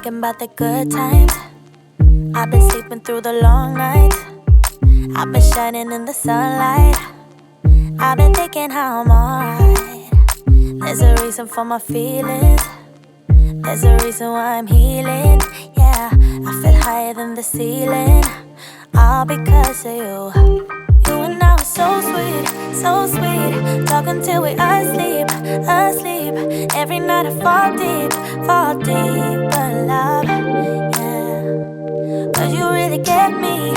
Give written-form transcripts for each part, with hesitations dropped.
thinking about the good times. I've been sleeping through the long nights. I've been shining in the sunlight. I've been thinking how I'm alright. There's a reason for my feelings. There's a reason why I'm healing. Yeah, I feel higher than the ceiling. All because of you. You and I were so sweet, so sweet. Talking till we asleep, asleep. Every night I fall deep but love, yeah. Cause you really get me,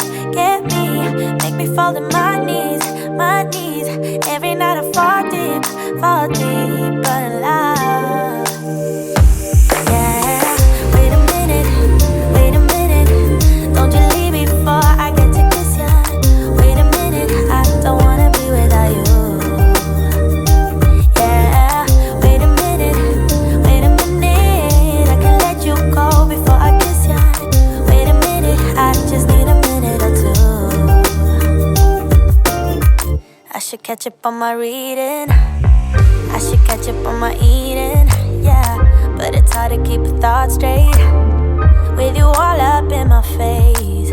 make me fall to my knees, my knees. Every night I fall deep but love, yeah. Wait a minute, don't you leave me before I get to kiss ya. Wait a minute, I don't wanna be without you. Yeah, wait a minute, I can let you go before I kiss ya. Wait a minute, I just need a minute or two. I should catch up on my reading, I should catch up on my eating, yeah. But it's hard to keep a thought straight with you all up in my face.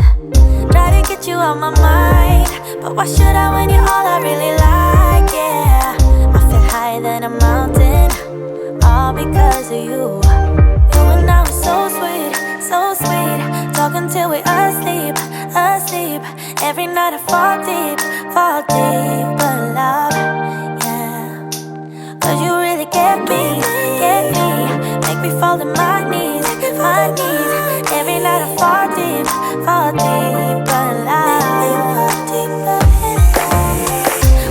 Try to get you out my mind, but why should I when you're all I really like, yeah. I feel higher than a mountain, all because of you. You and I were so sweet, so sweet. Talking till we asleep, asleep. Every night I fall deep but love, yeah. Cause you really get me, make me fall to my knees, my knees. Every night I fall deep but love.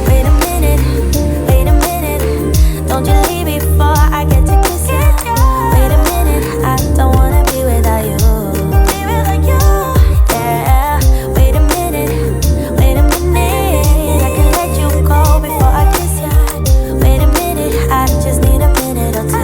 Wait a minute, don't you leave me before I get to kiss you. Wait a minute, I don't wanna be without you. Yeah, wait a minute, I can let you go before I kiss you. Wait a minute, I just need a minute or two.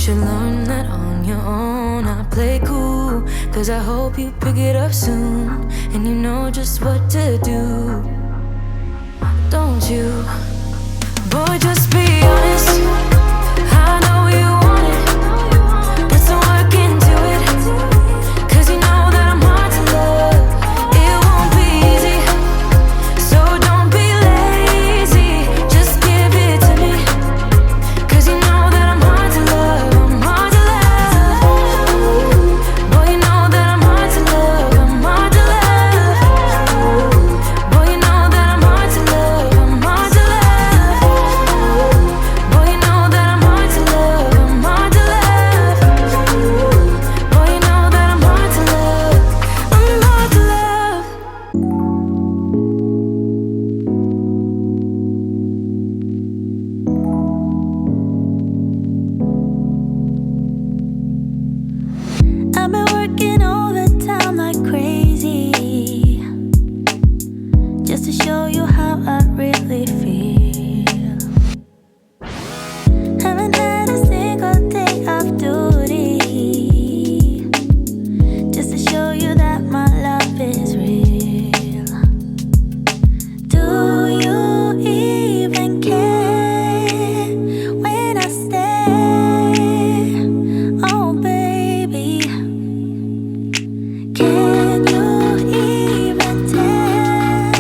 should learn that on your own. I play cool, cause I hope you pick it up soon. And you know just what to do, don't you? Boy, just be honest. I know you want it. Put some work into it, cause you know that I'm hard to love. It won't be easy, so don't be lazy. Just give it to me, cause you know that I'm hard to love. I'm hard to love. Boy, you know that I'm hard to love. I'm hard to love. Boy, you know that I'm hard to love. I'm hard to love. Boy, you know that I'm hard to love. I'm hard to love. Boy, you know that I'm hard to love. I'm hard to love. I've been working overtime like crazy, just to show you how I really feel. Haven't had a single day off duty, just to show you that my love is real. Do you even care when I stay? Oh baby, can you even tell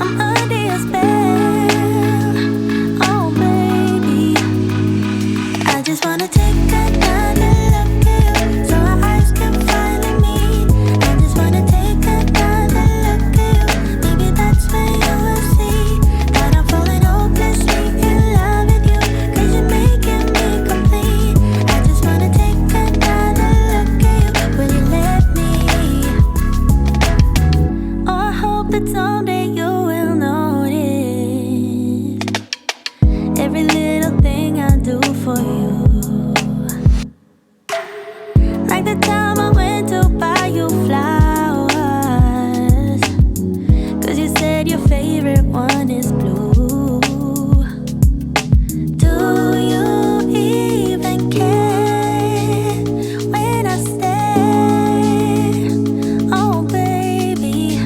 I'm under your spell? Oh baby, I just wanna take another look at you, so our eyes can finally meet. I just wanna take another look at you. Maybe that's when you will see that I'm falling hopelessly in love with you, cause you're making me complete. I just wanna take another look at you. Will you let me? Oh, I hope that someday you will notice every little thing I do for you. Like the time I went to buy you flowers, cause you said your favorite one is blue. Do you even care when I stay? Oh baby,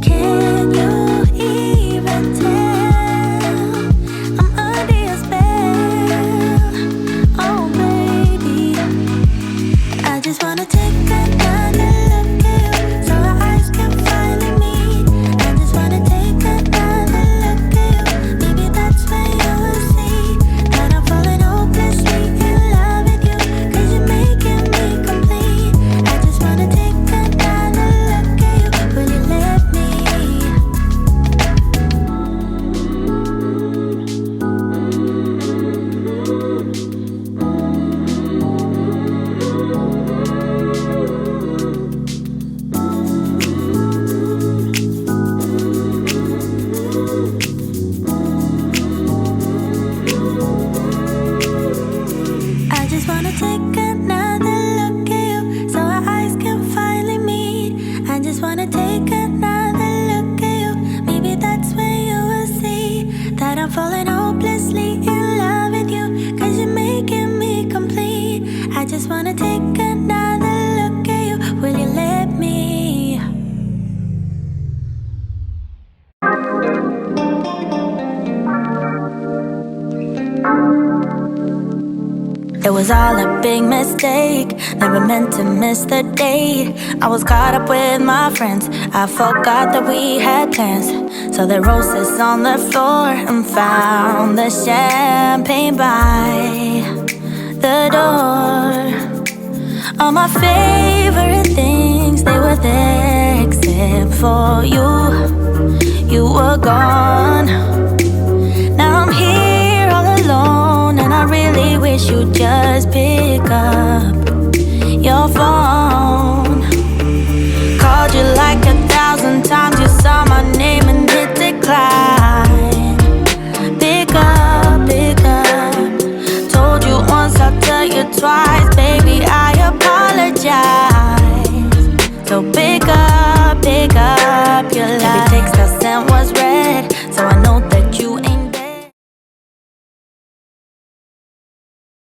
can you even tell I'm under your spell? Oh baby, I just wanna take another look at you, so our eyes can finally meet. I just wanna take another look at you. Maybe that's when you will see that I'm falling hopelessly in love with you, cause you're making me complete. I just wanna take another look at you. Will you let me? I just wanna take another look at you, so our eyes can finally meet. I just wanna take another look at you. Maybe that's when you will see that I'm falling hopelessly in love with you, cause you're making me complete. I just wanna take another look at you. Will you let me? It was all a big mistake, never meant to miss the date. I was caught up with my friends, I forgot that we had plans. So the roses on the floor and found the champagne by the door. All my favorite things, they were there except for you. You were gone. Now I'm here all alone, and I really wish you'd just pick